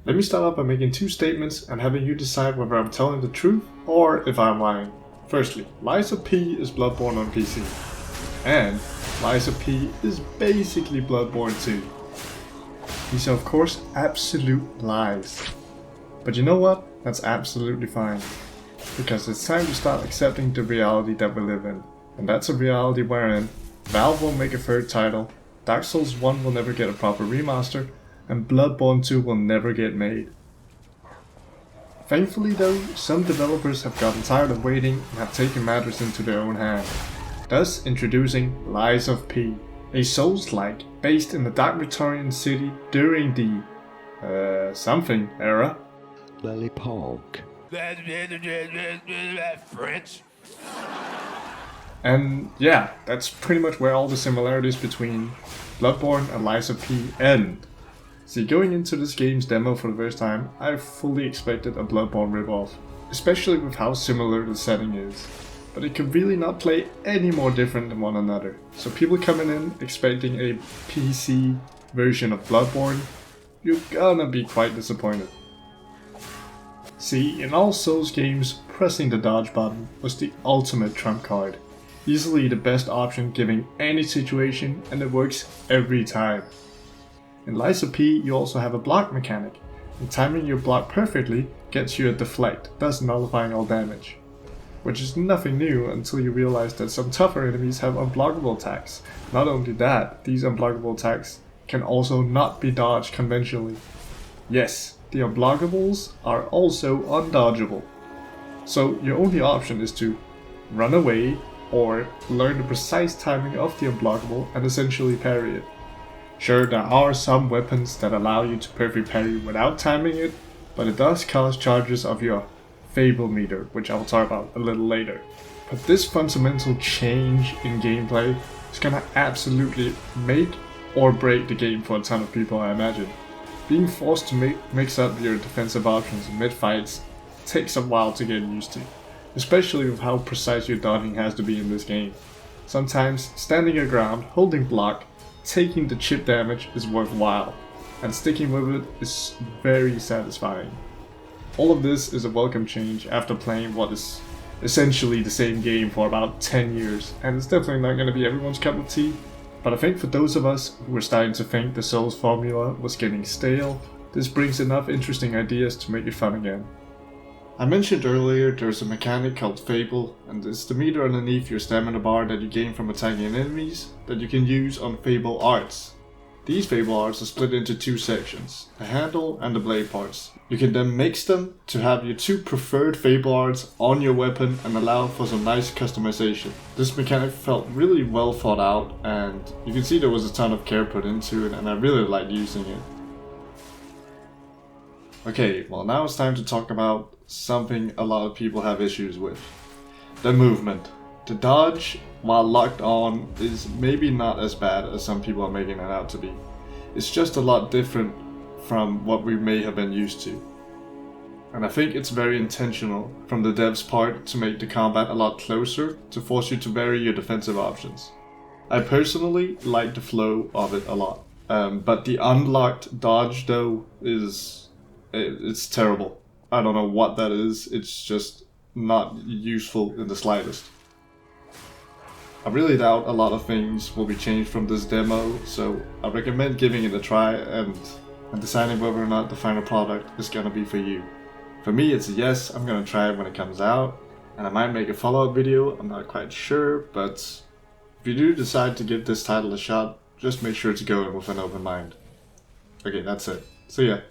Let me start off by making two statements and having you decide whether I'm telling the truth or if I'm lying. Firstly, Lies of P is Bloodborne on PC. And Lies of P is basically Bloodborne 2. These are of course absolute lies. But you know what? That's absolutely fine. Because it's time to start accepting the reality that we live in. And that's a reality wherein Valve won't make a third title, Dark Souls 1 will never get a proper remaster, and Bloodborne 2 will never get made. Thankfully though, some developers have gotten tired of waiting and have taken matters into their own hands, thus introducing Lies of P, a Souls-like based in the Dark Victorian city during the something era. Lollipog. French. And yeah, that's pretty much where all the similarities between Bloodborne and Lies of P end. See, going into this game's demo for the first time, I fully expected a Bloodborne ripoff, especially with how similar the setting is. But it could really not play any more different than one another. So people coming in expecting a PC version of Bloodborne, you're gonna be quite disappointed. See, in all Souls games, pressing the dodge button was the ultimate trump card. Easily the best option given any situation, and it works every time. In Lies of P, you also have a block mechanic, and timing your block perfectly gets you a deflect, thus nullifying all damage. Which is nothing new until you realize that some tougher enemies have unblockable attacks. Not only that, these unblockable attacks can also not be dodged conventionally. Yes, the unblockables are also undodgeable. So your only option is to run away or learn the precise timing of the unblockable and essentially parry it. Sure, there are some weapons that allow you to perfect parry without timing it, but it does cause charges of your Fable meter, which I'll talk about a little later. But this fundamental change in gameplay is gonna absolutely make or break the game for a ton of people, I imagine. Being forced to mix up your defensive options in mid-fights takes a while to get used to, especially with how precise your dodging has to be in this game. Sometimes standing your ground, holding block, taking the chip damage is worthwhile, and sticking with it is very satisfying. All of this is a welcome change after playing what is essentially the same game for about 10 years, and it's definitely not going to be everyone's cup of tea, but I think for those of us who were starting to think the Souls formula was getting stale, this brings enough interesting ideas to make it fun again. I mentioned earlier there's a mechanic called Fable, and it's the meter underneath your stamina bar that you gain from attacking enemies that you can use on Fable arts. These Fable arts are split into two sections, the handle and the blade parts. You can then mix them to have your two preferred Fable arts on your weapon and allow for some nice customization. This mechanic felt really well thought out, and you can see there was a ton of care put into it, and I really liked using it. Okay, well now it's time to talk about something a lot of people have issues with. The movement. The dodge, while locked on, is maybe not as bad as some people are making it out to be. It's just a lot different from what we may have been used to. And I think it's very intentional from the devs' part to make the combat a lot closer, to force you to vary your defensive options. I personally like the flow of it a lot. But the unlocked dodge though it's terrible. I don't know what that is, it's just not useful in the slightest. I really doubt a lot of things will be changed from this demo, so I recommend giving it a try and deciding whether or not the final product is gonna be for you. For me it's a yes, I'm gonna try it when it comes out, and I might make a follow-up video, I'm not quite sure, but if you do decide to give this title a shot, just make sure to go in with an open mind. Okay, that's it. See ya.